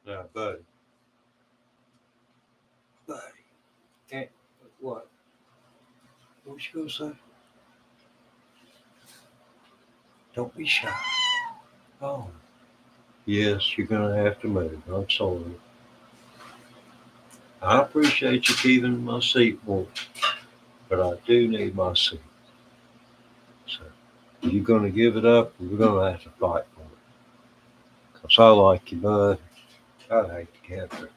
Now, buddy, can't, what? What you gonna say? Don't be shy. Oh, yes, you're gonna have to move. I'm sorry. I appreciate you keeping my seat warm, but I do need my seat. So, if you're gonna give it up, we're gonna have to fight for it. Cause I like you, bud. I'd hate to have to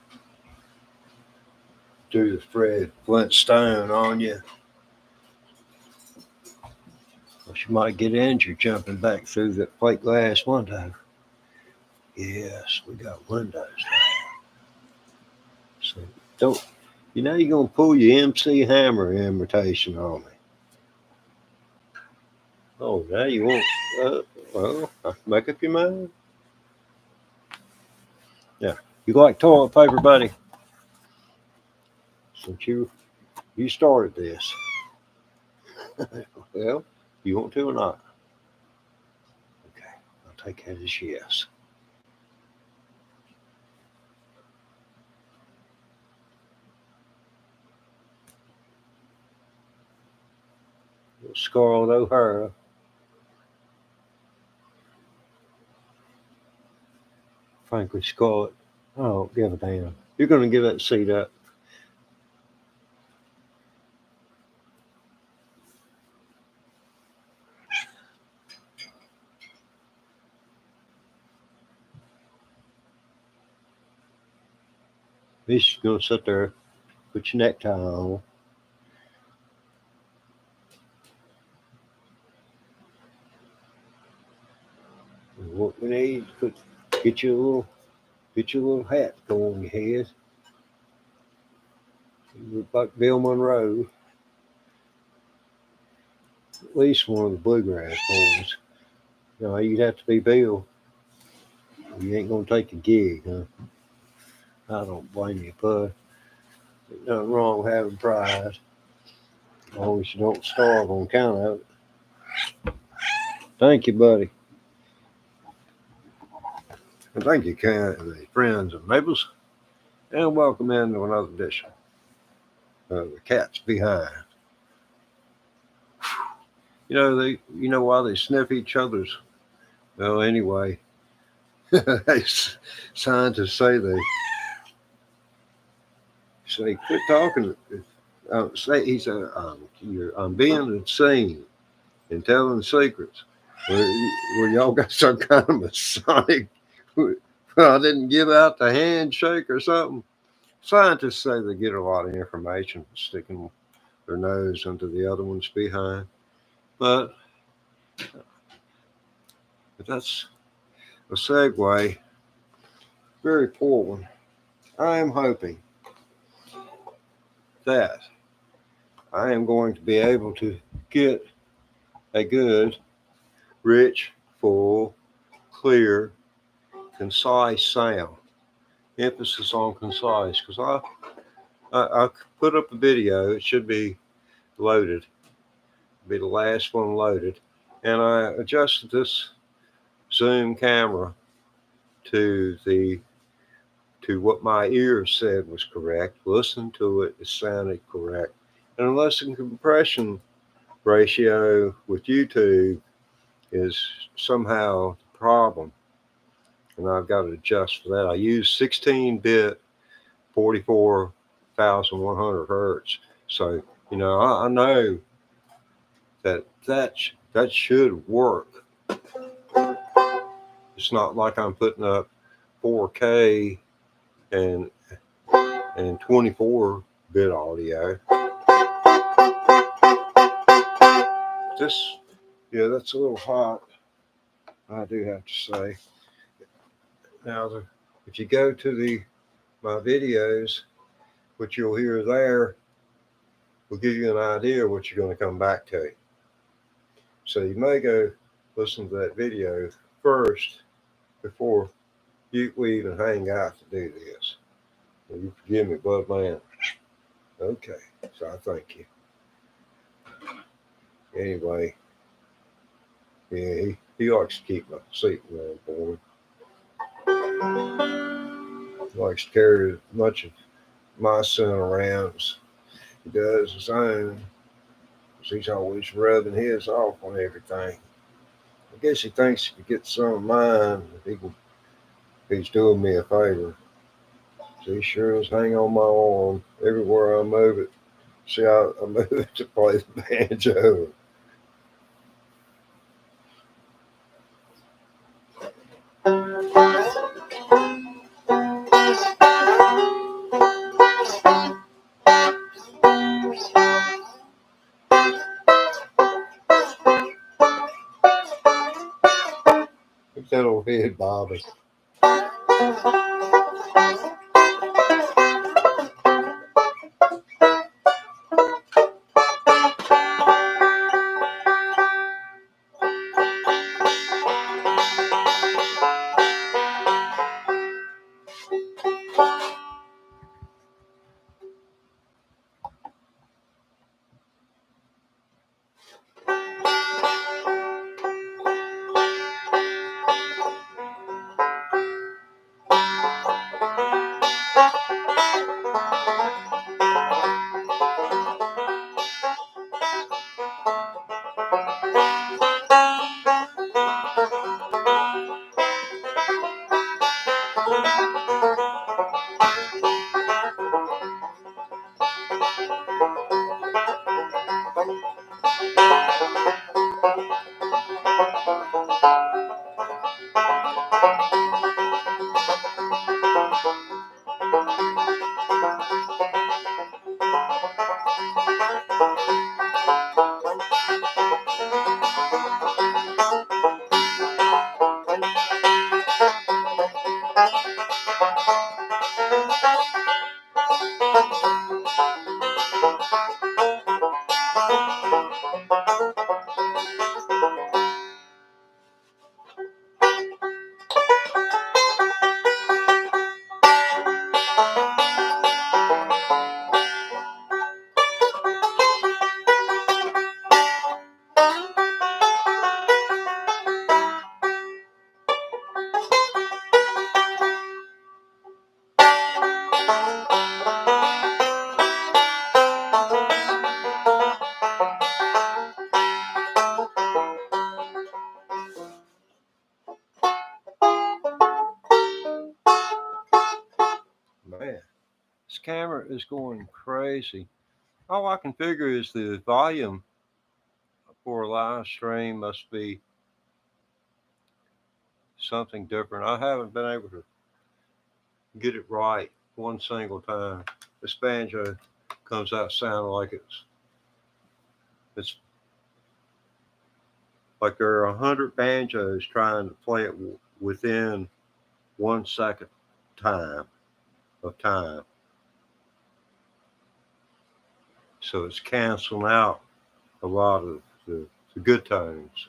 do the Fred Flintstone on you. Cause you might get injured jumping back through that plate glass window. Yes, we got windows now. So don't, you're gonna pull your MC Hammer imitation on me. Oh, now you want, well, make up your mind. Yeah, you like toilet paper, buddy? Since you started this. Well, you want to or not? Okay, I'll take that as yes. Scarlett O'Hara. Frankly, Scarlett, I don't give a damn. You're gonna give that seat up. You're gonna sit there, put your necktie on. What we need, get you a little, get your little hat to go on your head. You look like Bill Monroe, at least one of the bluegrass boys. You'd have to be Bill. You ain't gonna take a gig, huh? I don't blame you, bud. There's nothing wrong with having pride. As long as you don't starve on account of it. Thank you, buddy. And thank you, friends and neighbors. And welcome into another edition of The Cat's Behind. You know why they sniff each other's. Well, anyway, scientists say quit talking. Say he said I'm being seen and telling secrets. Where y'all got some kind of Masonic? Well, I didn't give out the handshake or something. Scientists say they get a lot of information sticking their nose into the other one's behind. But if that's a segue, very poor one. I am hoping that I am going to be able to get a good, rich, full, clear, concise sound. Emphasis on concise, because I put up a video. It should be loaded, be the last one loaded, and I adjusted this Zoom camera to what my ears said was correct. Listened to it, it sounded correct, and unless the compression ratio with YouTube is somehow the problem, and I've got to adjust for that. I use 16-bit, 44,100 hertz. So I know that should work. It's not like I'm putting up 4K and 24-bit audio. That's a little hot, I do have to say. Now, if you go to my videos, what you'll hear there will give you an idea of what you're going to come back to. So you may go listen to that video first before we even hang out to do this. Will you forgive me, bud, man? Okay, so I thank you. Anyway, yeah, he likes to keep my seat warm for me. likes to carry as much of my son around as he does his own. 'Cause he's always rubbing his off on everything. I guess he thinks he could get some of mine if he's doing me a favor. So he sure does hang on my arm everywhere I move it. See, I move it to play the banjo. Look at that old head bobbing. Man, this camera is going crazy. All I can figure is the volume for a live stream must be something different. I haven't been able to get it right one single time. This banjo comes out sounding like it's like there are 100 banjos trying to play it within 1 second time of time. So it's canceling out a lot of the good tones.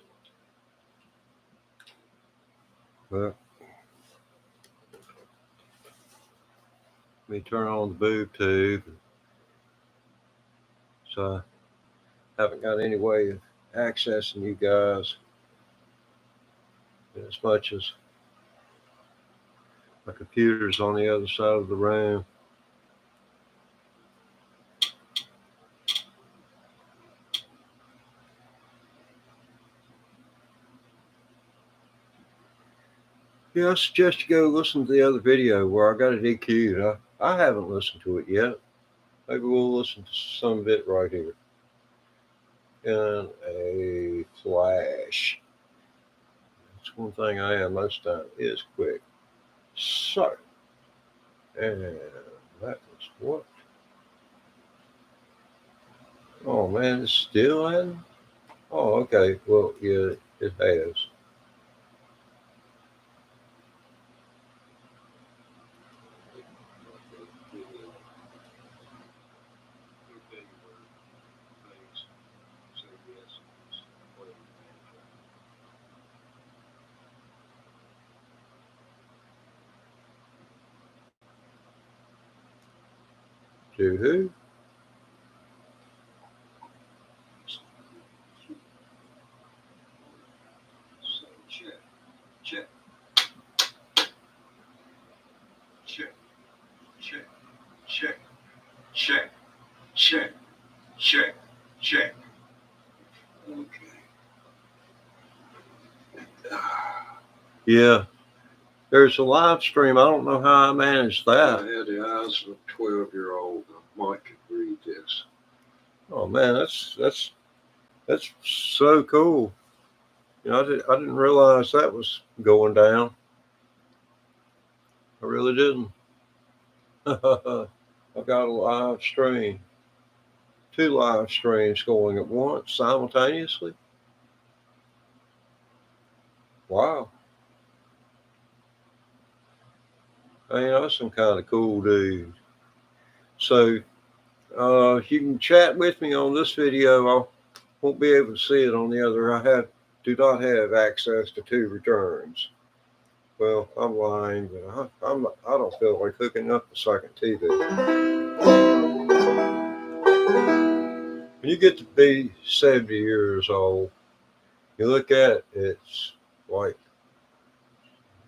But let me turn on the boob tube. So I haven't got any way of accessing you guys as much as my computer's on the other side of the room. Yeah, I suggest you go listen to the other video where I got it EQ'd. I haven't listened to it yet. Maybe we'll listen to some of it right here. In a flash. That's one thing I am most time is quick. So, and that was what? Oh man, it's still in? Oh, okay. Well, yeah, it has. To who? Check. Check. Check. check, check, check. Okay. Yeah, there's a live stream. I don't know how I managed that. I had the eyes of a 12-year-old. Mike could read this. Oh man, that's so cool. You know, I didn't realize that was going down. I really didn't. I've got a live stream, 2 live streams going at once simultaneously. Wow. I mean, that's some kind of cool dude. So you can chat with me on this video. I won't be able to see it on the other. Do not have access to 2 returns. Well, I'm lying, but I don't feel like hooking up a second TV. When you get to be 70 years old, you look at it, it's like,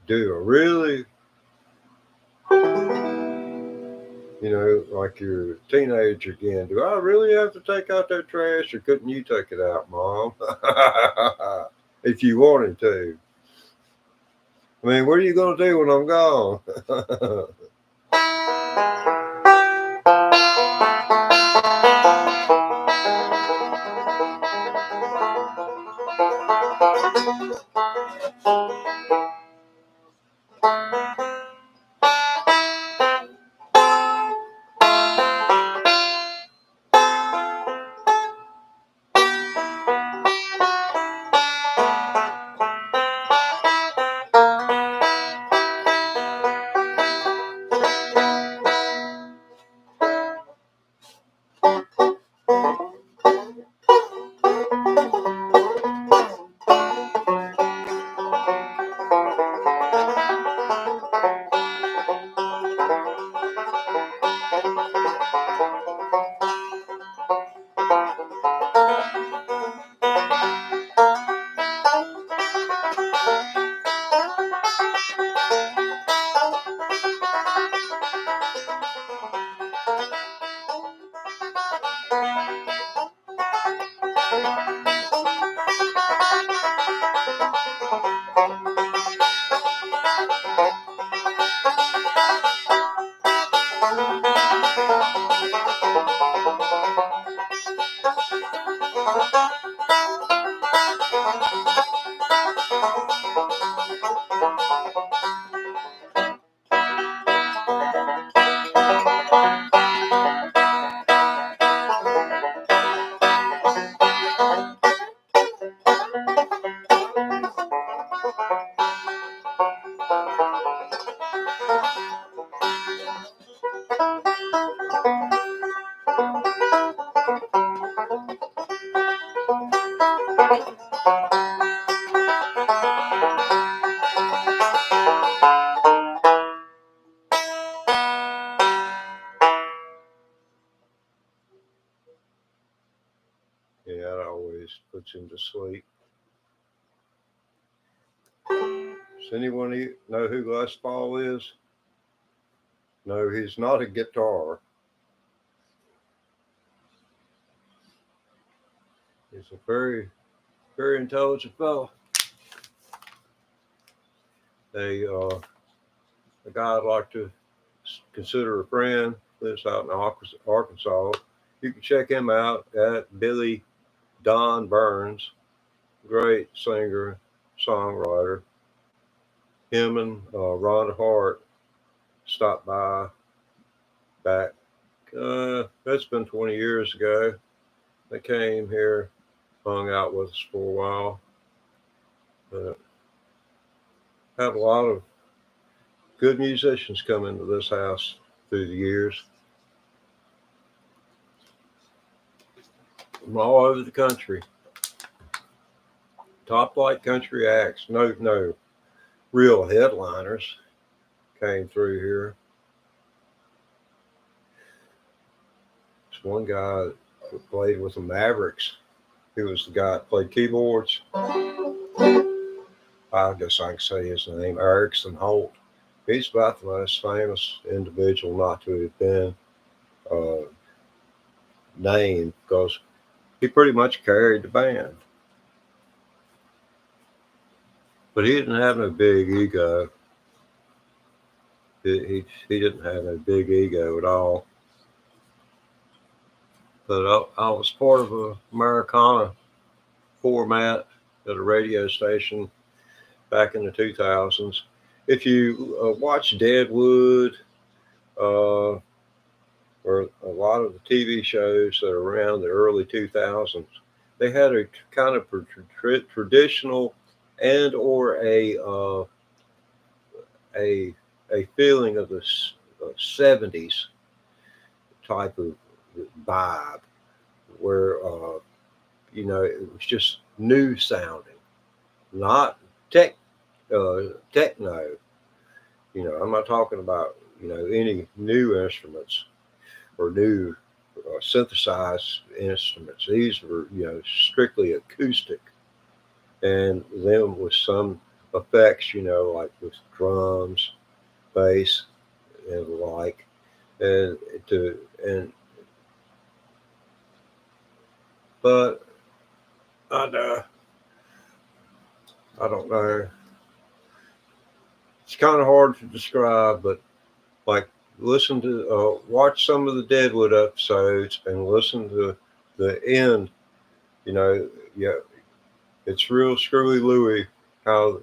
do I really, you know, like you're a teenager again, do I really have to take out that trash, or couldn't you take it out, Mom? If you wanted to. I mean, what are you going to do when I'm gone? Yeah, that always puts him to sleep. Does anyone know who Les Paul is? No, he's not a guitar. He's a very, very intelligent fellow. A guy I'd like to consider a friend, lives out in Arkansas. You can check him out at Billy Don Burns, great singer, songwriter. Him and Rhonda Hart stopped by back. That's been 20 years ago. They came here, hung out with us for a while. Had a lot of good musicians come into this house through the years from all over the country. Top flight country acts, no real headliners came through here. There's one guy that played with the Mavericks. He was the guy that played keyboards. I guess I can say his name, Erickson Holt. He's about the most famous individual not to have been name because he pretty much carried the band. But he didn't have no big ego. He didn't have a big ego at all. But I was part of a Americana format at a radio station back in the 2000s. If you watch Deadwood, uh, or a lot of the TV shows that are around the early 2000s, they had a kind of traditional and or a a feeling of the 70s type of vibe where it was just new sounding, not techno. I'm not talking about any new instruments or new synthesized instruments. These were strictly acoustic, and then with some effects, like with drums, bass, and the like, and to and but I I don't know. It's kind of hard to describe, but like watch some of the Deadwood episodes and listen to the end. Yeah, it's real screwy Louie how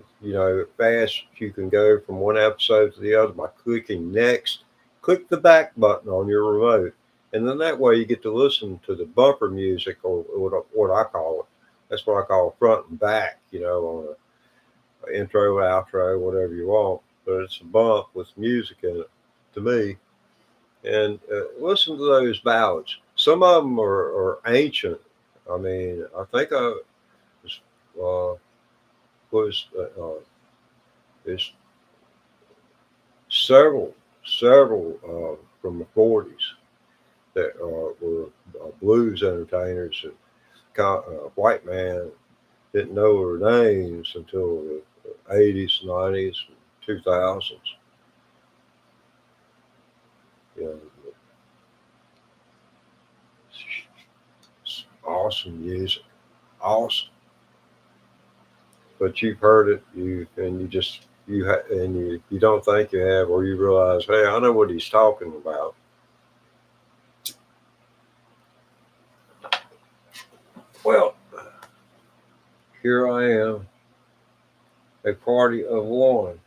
fast you can go from one episode to the other by clicking next. Click the back button on your remote, and then that way you get to listen to the bumper music, or what I call it. That's what I call front and back. On a intro, outro, whatever you want. But it's a bump with music in it to me. And listen to those ballads. Some of them are ancient. I mean, I think I was there's several from the 40s that were blues entertainers. And white man didn't know their names until the 80s, 90s, 2000s. You know, it's awesome music, awesome. But you've heard it, and you just and you don't think you have, or you realize, hey, I know what he's talking about. Well, here I am, a party of one.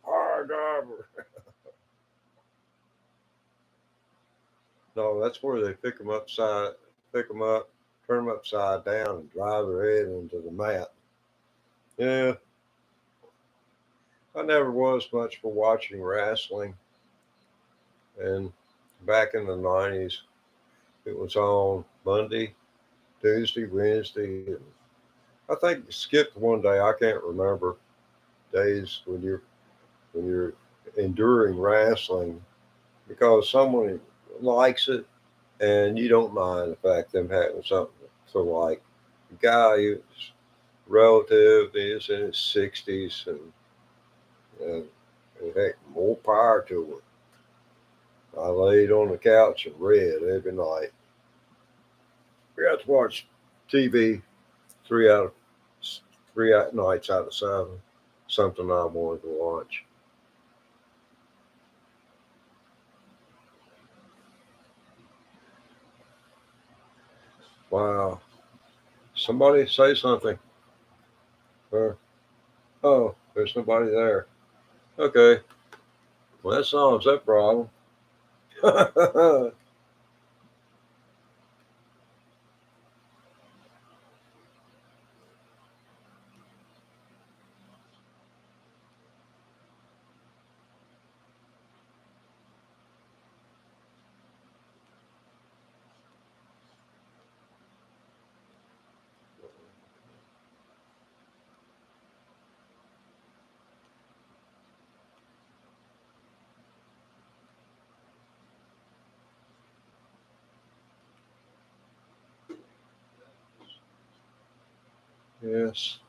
Hard driver. No, that's where they pick them up, turn them upside down, and drive their head into the mat. Yeah, I never was much for watching wrestling, and back in the '90s, it was on Monday, Tuesday, Wednesday, and I think it skipped one day. I can't remember days when you're enduring wrestling because someone likes it and you don't mind the fact them having something to like. The guy who's relative is in his 60s and heck, more power to it. I laid on the couch and read every night. We got to watch TV three out of nights out of 7. Something I wanted to watch. Wow. Somebody say something. Oh, there's nobody there. Okay. Well, that solves that problem. Yes.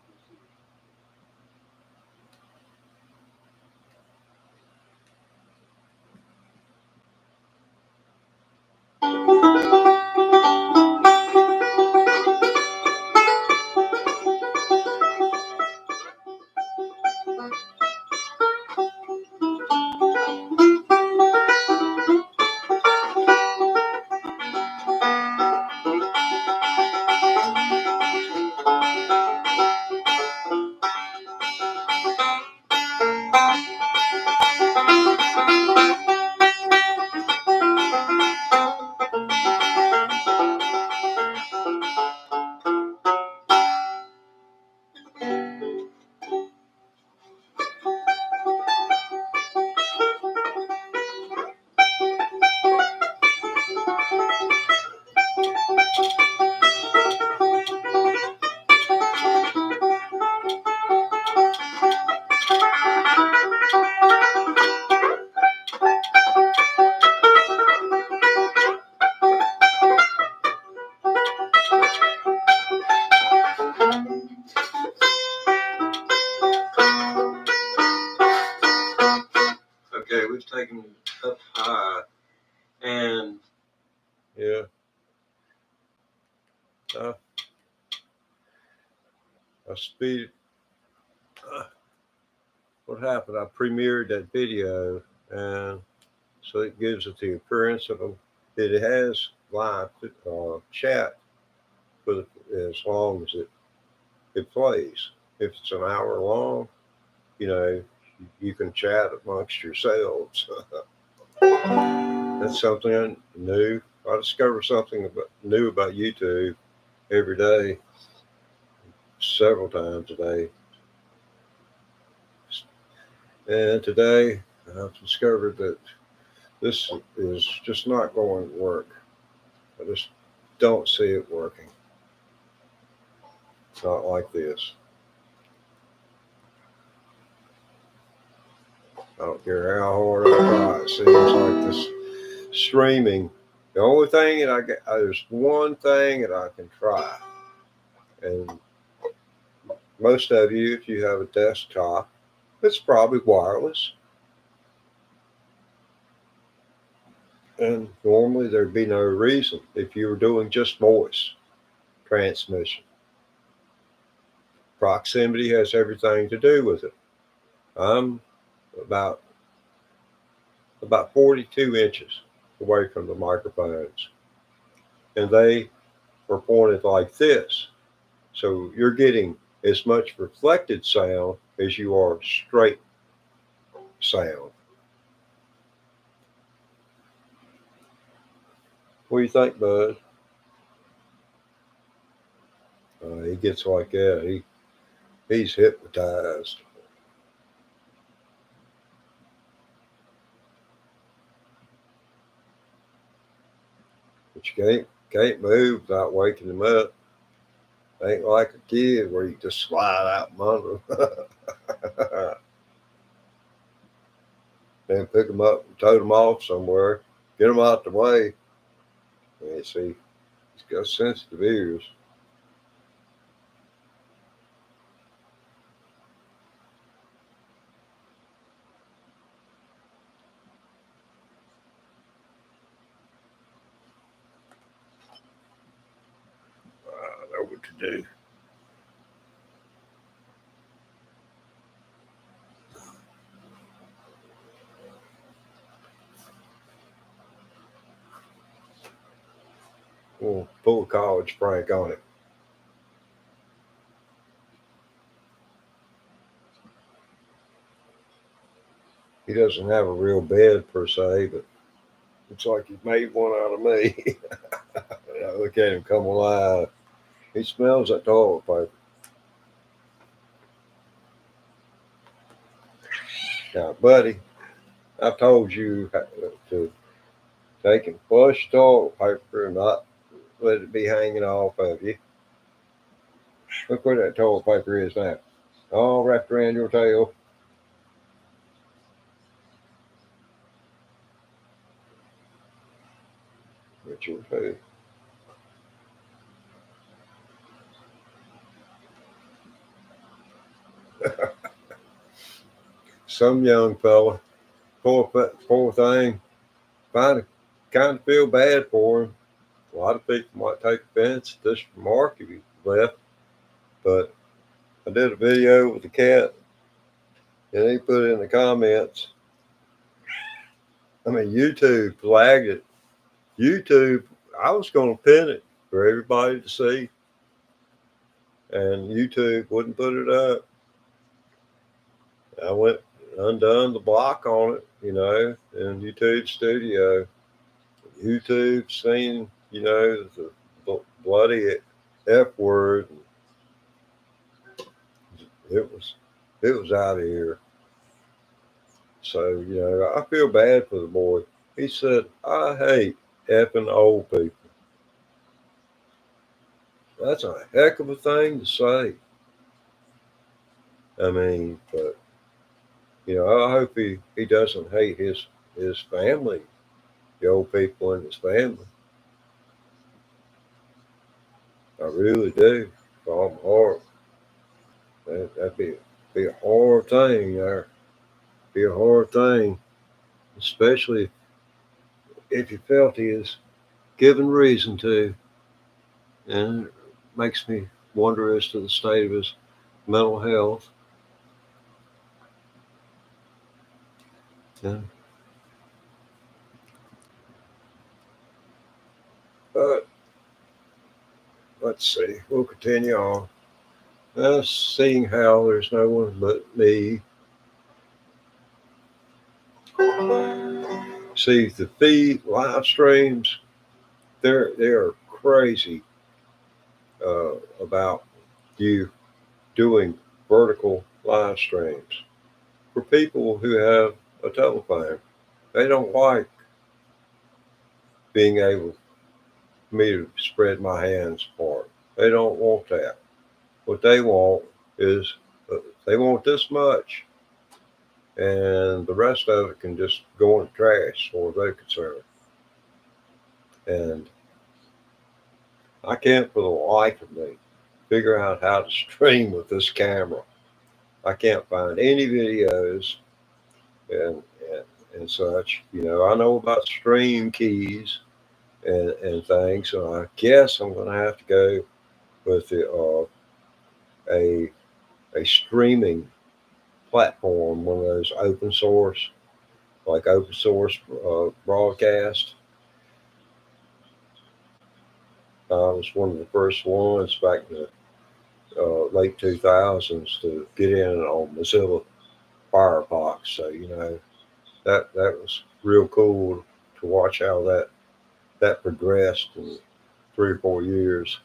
Okay, we've taken it up high, and yeah, uh, I speed. Uh, what happened? I premiered that video, and so it gives it the appearance of that it has live chat for as long as it plays. If it's an hour long, you know, you can chat amongst yourselves. That's something new. I discover something new about YouTube every day, several times a day. And today I've discovered that this is just not going to work. I just don't see it working. It's not like this. I don't care how hard I try. It seems like this streaming. The only thing that I get, there's one thing that I can try, and most of you, if you have a desktop, it's probably wireless. And normally there'd be no reason if you were doing just voice transmission. Proximity has everything to do with it. I'm about 42 inches away from the microphones, and they are pointed like this. So you're getting as much reflected sound as you are straight sound. What do you think, Bud? He gets like that. He's hypnotized. But you can't move without waking him up. Ain't like a kid where you just slide out from under him. Then pick him up and tote him off somewhere. Get him out the way. And you see, he's got sensitive ears. to do. We'll pull a college prank on it. He doesn't have a real bed per se, but it's like he made one out of me. Look at him come alive. He smells that toilet paper. Now, buddy, I've told you to take and flush toilet paper and not let it be hanging off of you. Look where that toilet paper is now. All wrapped around your tail. It's your tail. Some young fella, poor thing, kind of feel bad for him. A lot of people might take offense at this remark if he left, but I did a video with the cat, and he put in the comments. I mean, YouTube flagged it. YouTube, I was going to pin it for everybody to see, and YouTube wouldn't put it up. I went undone the block on it, in YouTube Studio. YouTube seen, the bloody F word. It was out of here. So, I feel bad for the boy. He said, I hate effing old people. That's a heck of a thing to say. I mean, but, I hope he doesn't hate his family, the old people in his family. I really do. From my heart. That'd be a hard thing there. Be a hard thing, especially if you felt he is given reason to. And it makes me wonder as to the state of his mental health. Yeah. But let's see, we'll continue on. Seeing how there's no one but me. See, the feed live streams, they are crazy about you doing vertical live streams. For people who have a telephone, they don't like being able for me to spread my hands apart. They don't want that. What they want is they want this much, and the rest of it can just go in the trash, as far as they're concerned. And I can't for the life of me figure out how to stream with this camera. I can't find any videos and such. I know about stream keys and things, so I guess I'm going to have to go with a streaming platform, one of those open source, like open source broadcast. I was one of the first ones back in the late 2000s to get in on Mozilla Firefox. So that was real cool to watch how that progressed in 3 or 4 years.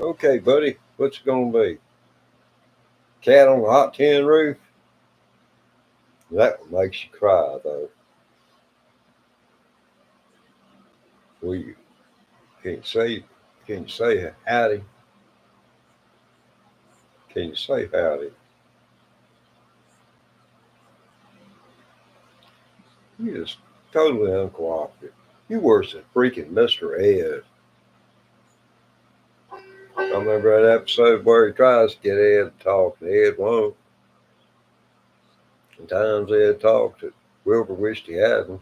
Okay, buddy, what's it gonna be? Cat on the hot tin roof? That one makes you cry, though. We can you say howdy? Can you say howdy? You just totally uncooperative. You worse than freaking Mr. Ed. I remember that episode where he tries to get Ed to talk and Ed won't. Sometimes Ed talks that Wilbur wished he hadn't.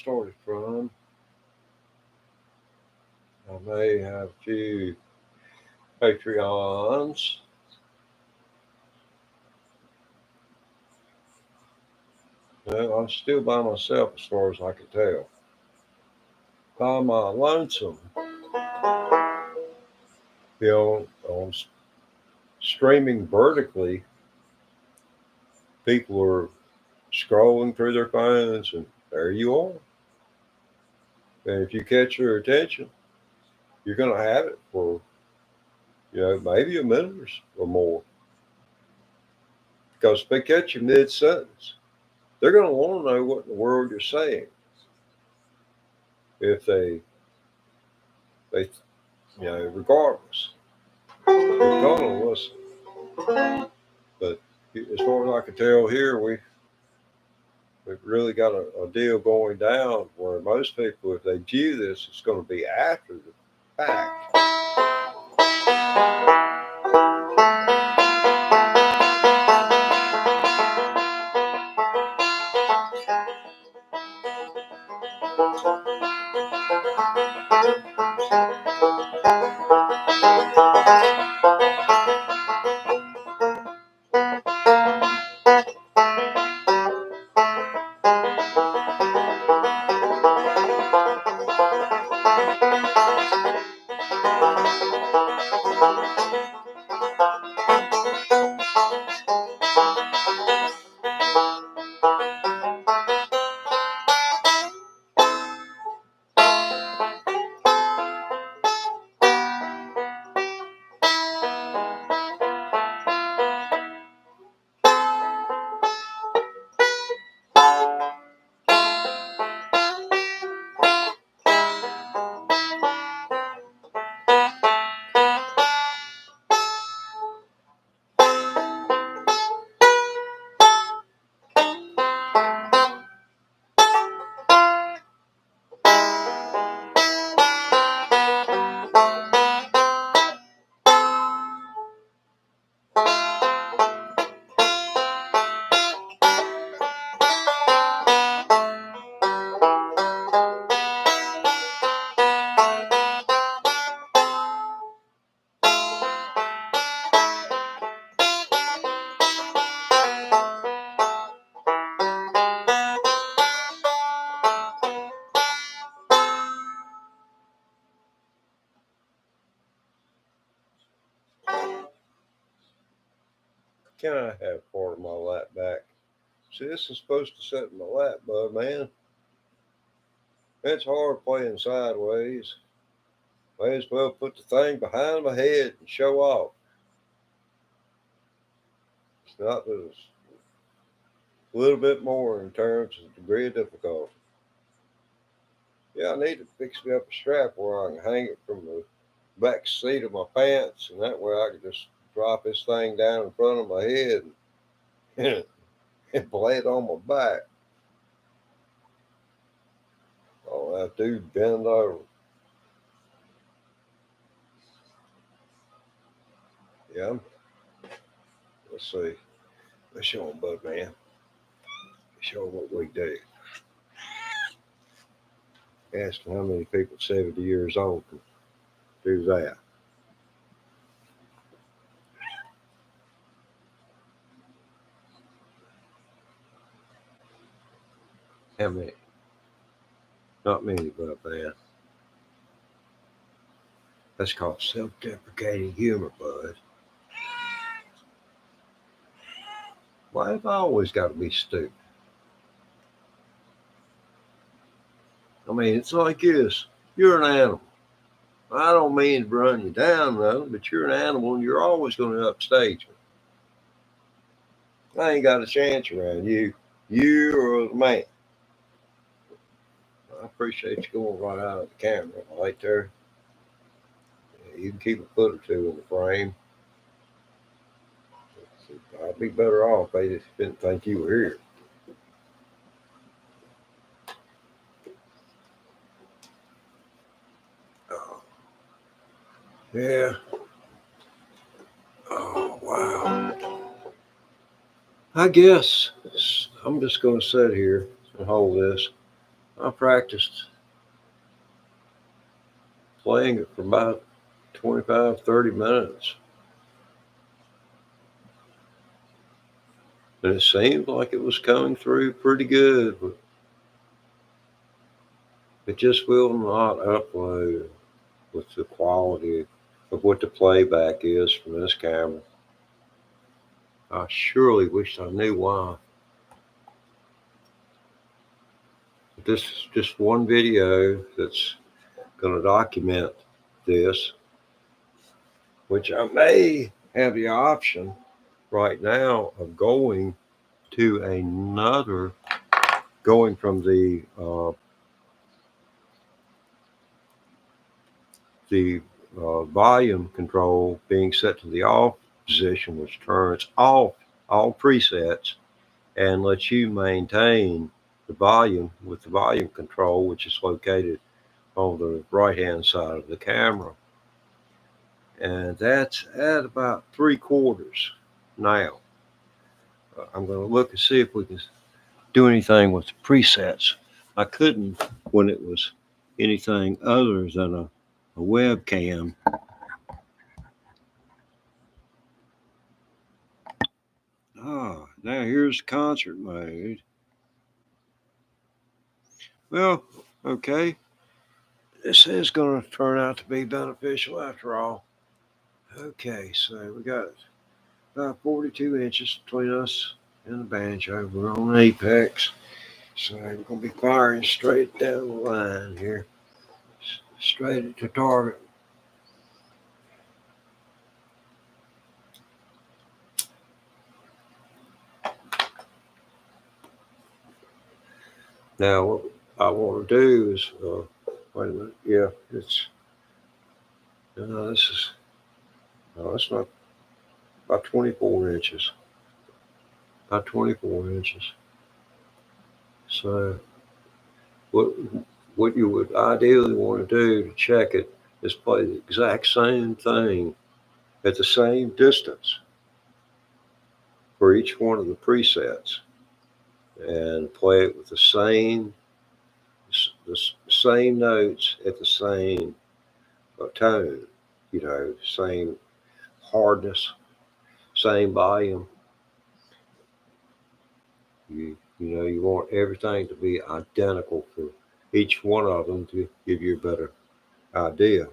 started from. I may have a few Patreons. No, I'm still by myself as far as I can tell. By my lonesome, on streaming vertically, people are scrolling through their phones, and there you are. And if you catch their attention, you're going to have it for, maybe a minute or more. Because if they catch you mid sentence, they're going to want to know what in the world you're saying. If they regardless, they're going to listen. But as far as I can tell here, we've really got a deal going down where most people, if they view this, it's going to be after the fact. Can I have part of my lap back? See, this is supposed to sit in my lap, bud, man. It's hard playing sideways. May as well put the thing behind my head and show off. It's not that it's a little bit more in terms of degree of difficulty. Yeah, I need to fix me up a strap where I can hang it from the back seat of my pants, and that way I can just drop this thing down in front of my head and play it on my back. All I have to do is bend over. Yeah. Let's see. Let's show them, bud, man. Show them what we do. Ask them how many people 70 years old can do that. How many? Not many, but man. That's called self-deprecating humor, bud. Why have I always got to be stupid? I mean, it's like this. You're an animal. I don't mean to run you down, though, but you're an animal and you're always going to upstage me. I ain't got a chance around you. You or the man. I appreciate you going right out of the camera right there. Yeah, you can keep a foot or two in the frame. I'd be better off if they didn't think you were here. Oh. Yeah. Oh, wow. I guess I'm just going to sit here and hold this. I practiced playing it for about 25, 30 minutes. And it seemed like it was coming through pretty good, but it just will not upload with the quality of what the playback is from this camera. I surely wished I knew why. But this is just one video that's going to document this, which I may have the option right now of going to another, going from the volume control being set to the off position, which turns off all presets and lets you maintain the volume with the volume control, which is located on the right hand side of the camera. And that's at about 3/4 now. I'm going to look and see if we can do anything with the presets. I couldn't when it was anything other than a webcam. Ah, now here's concert mode. Well, okay. This is going to turn out to be beneficial after all. Okay, so we got about 42 inches between us and the banjo. We're on apex. So we're going to be firing straight down the line here. Straight at the target. Now, what I want to do is, wait a minute. Yeah, it's, no, this is, no, it's not, about 24 inches. About 24 inches. So, what you would ideally want to do to check it is play the exact same thing at the same distance for each one of the presets, and play it with the same notes at the same tone, same hardness, same volume. You want everything to be identical for each one of them to give you a better idea.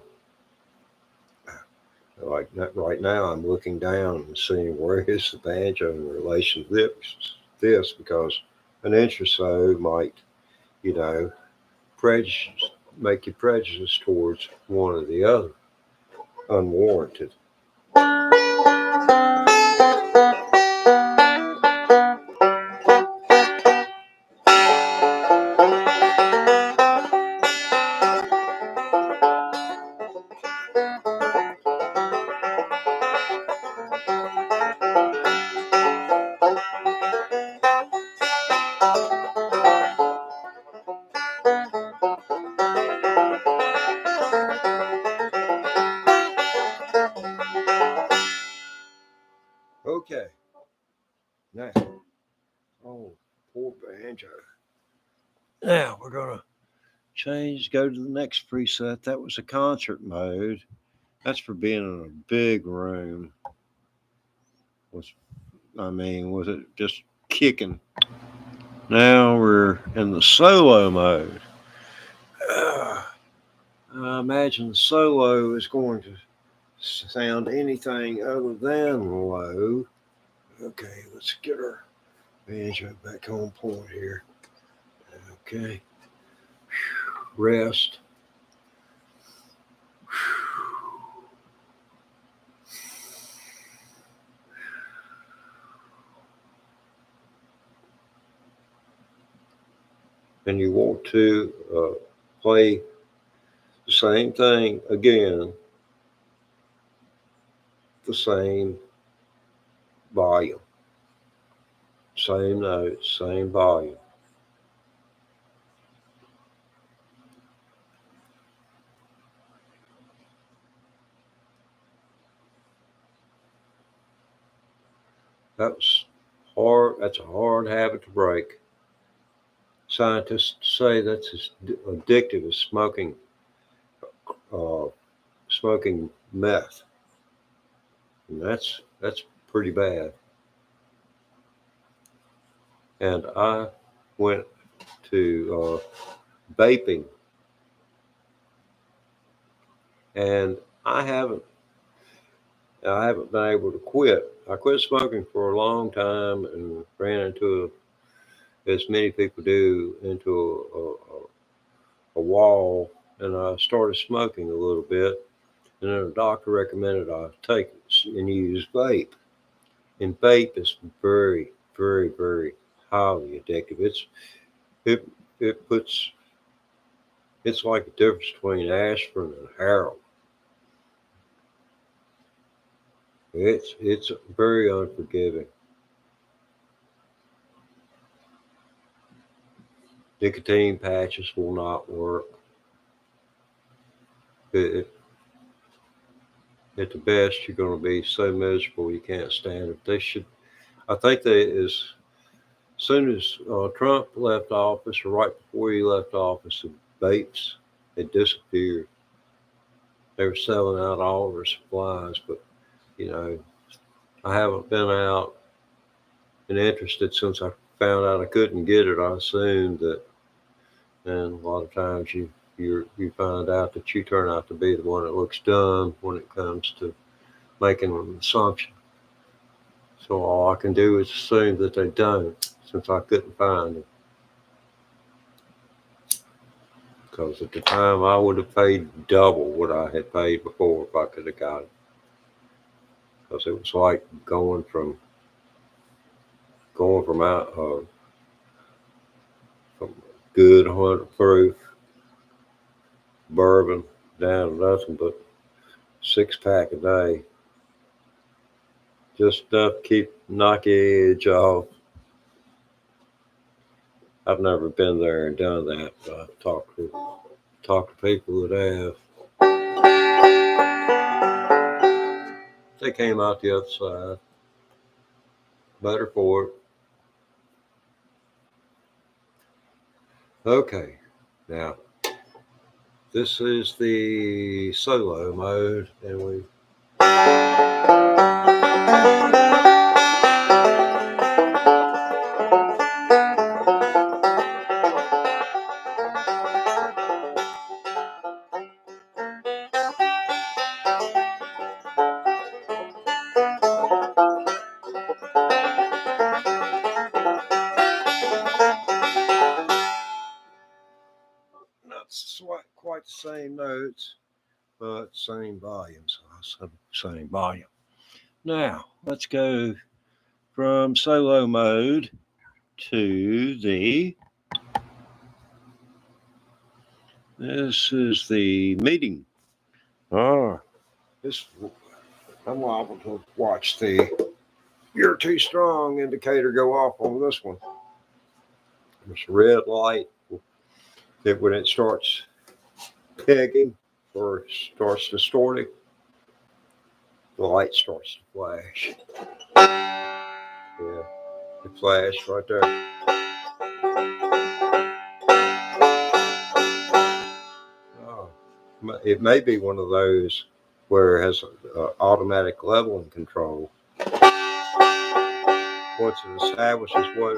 Like right now, I'm looking down and seeing where is the banjo in relation to this, because an inch or so might, prejudice, make you prejudiced towards one or the other, unwarranted. Okay, now, oh, poor banjo. Now we're gonna go to the next preset. That was a concert mode. That's for being in a big room. Was it just kicking? Now we're in the solo mode. I imagine the solo is going to sound anything other than low. Okay, let's get our banjo back on point here. Okay, rest. And you want to play the same thing again, the same volume, same notes, same volume. That's hard. That's a hard habit to break. scientists say that's as addictive as uh, smoking meth, and that's pretty bad. And I went to vaping, and I haven't I haven't been able to quit. I quit smoking for a long time and ran into, as many people do, into a wall, and I started smoking a little bit. And then a doctor recommended I take and use vape. And vape is very, very, very highly addictive. It it puts it's like the difference between aspirin and heroin. It's very unforgiving. Nicotine patches will not work. It, at the best, you're going to be so miserable you can't stand it. They should. I think as soon as Trump left office, or right before he left office, the vapes had disappeared. They were selling out all their supplies, but you know, I haven't been out and interested since I found out I couldn't get it. I assumed that, and a lot of times you find out that you turn out to be the one that looks dumb when it comes to making an assumption. So all I can do is assume that they don't, since I couldn't find it. Because at the time I would have paid double what I had paid before if I could have got it. Because it was like going from out from good 100 proof bourbon down to nothing but 6-pack a day. Just enough to knock the edge off. I've never been there and done that, but I've talked to people that have. They came out the other side, better for it. Okay, now this is the solo mode, and we. Not quite the same notes, but same volume, so same volume. Now, let's go from solo mode to this is the meeting. This, I'm liable to watch the "you're too strong" indicator go off on this one. There's a red light that when it starts pegging or starts distorting, the light starts to flash. Yeah, it flashed right there. Oh, it may be one of those where it has automatic leveling control. Once it establishes what,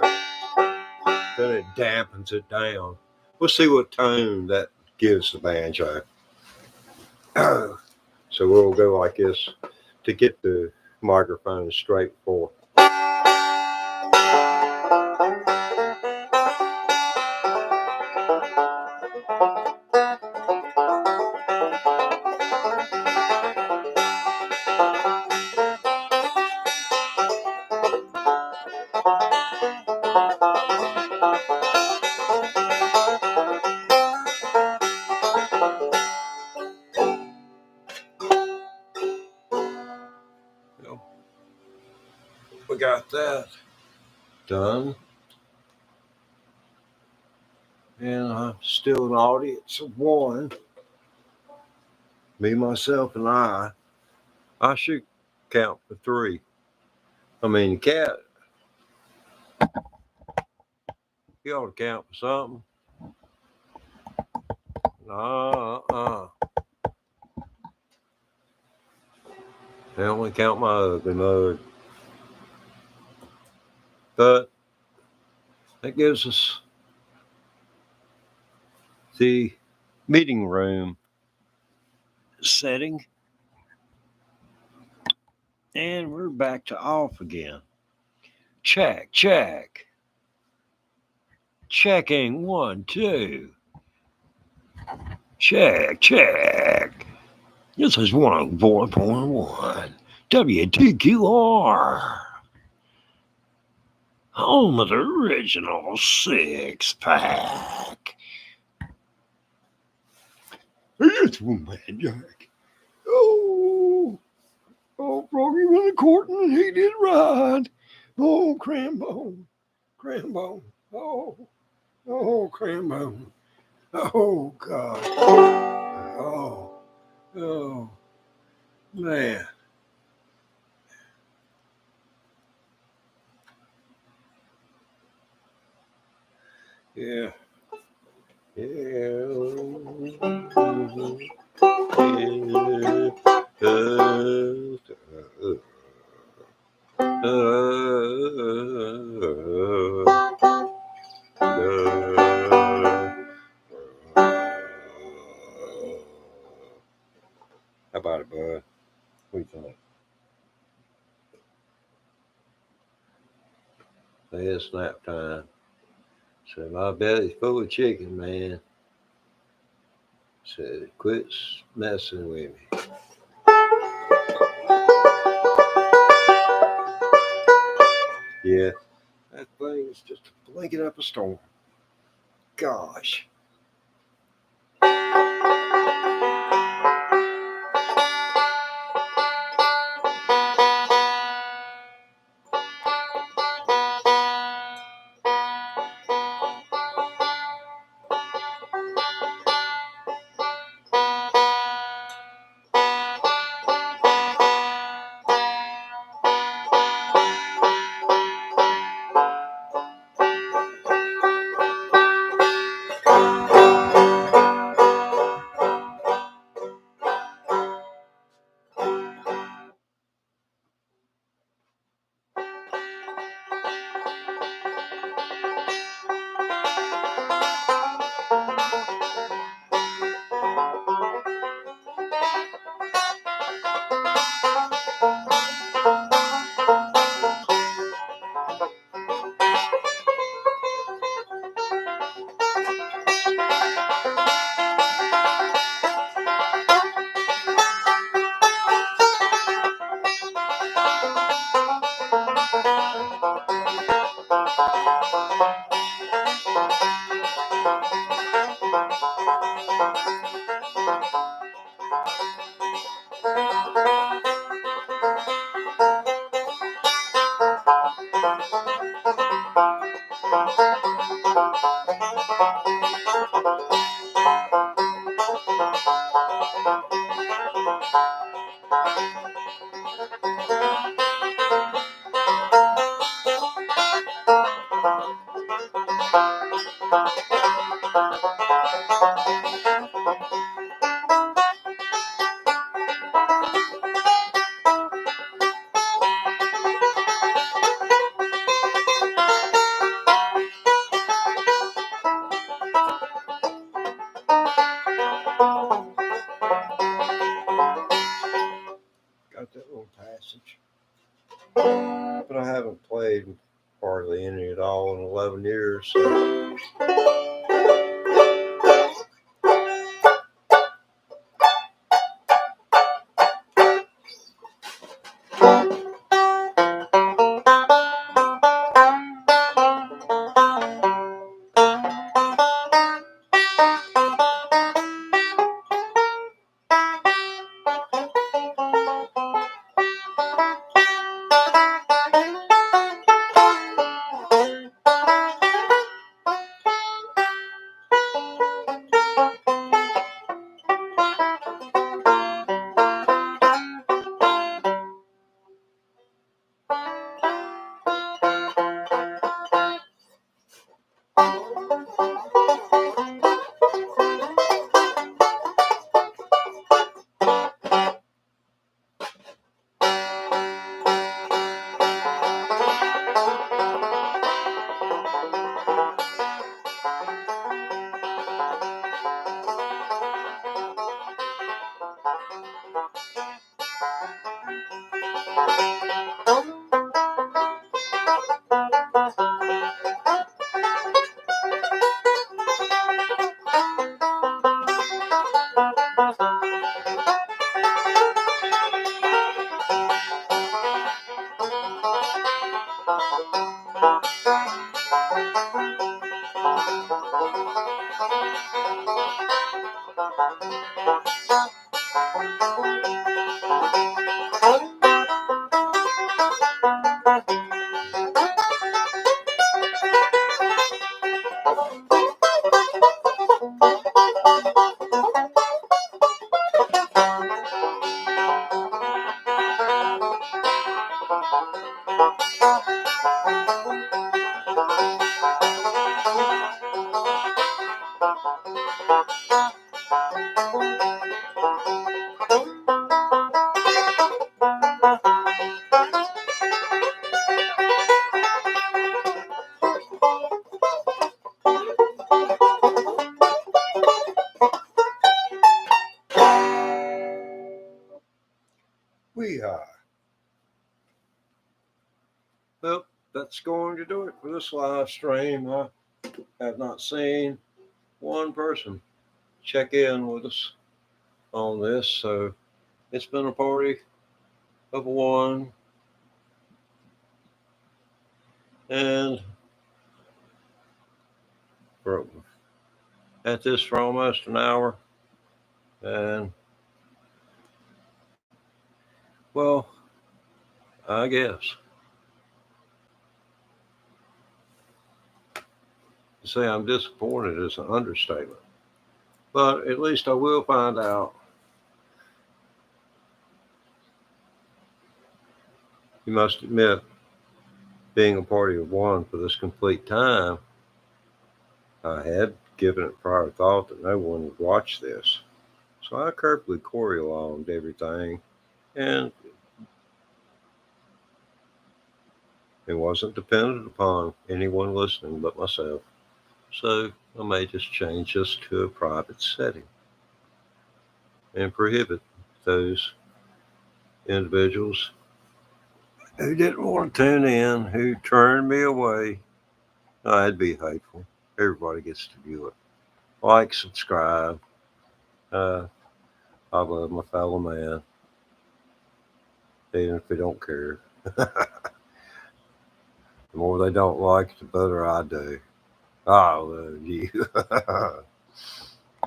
then it dampens it down. We'll see what tone that gives the banjo. So we'll go like this to get the microphone straight forward. We got that done. And I'm still an audience of one. Me, myself, and I. I should count for 3. I mean, cat. You ought to count for something. Uh-uh. They only count my ugly mug. But that gives us the meeting room setting. And we're back to off again. Check, check. Checking 1, 2. Check, check. This is 104.1 WTQR. Home of the original six pack. It's one man Jack. Oh, Froggy went to court and he did right. Oh, Crambone. Oh, Crambone. Oh, God. Oh, man. Yeah. How about it, bud? What do you think? It's nap time. So my belly's full of chicken, man. So quit messing with me. Yeah, that thing is just blinking up a storm. Gosh. Got that little passage. But I haven't played hardly any at all in 11 years. So. We are. Well, that's going to do it for this live stream. I have not seen one person check in with us on this, so it's been a party of one. And we're at this for almost an hour. And, well, I guess. To say I'm disappointed is an understatement. But at least I will find out. You must admit, being a party of one for this complete time, I had given it prior thought that no one would watch this. So I carefully choreographed everything, and it wasn't dependent upon anyone listening but myself. So I may just change this to a private setting and prohibit those individuals who didn't want to tune in, who turned me away. I'd be hateful. Everybody gets to view it. Like, subscribe. I love my fellow man, even if they don't care. The more they don't like it, the better I do. I love you.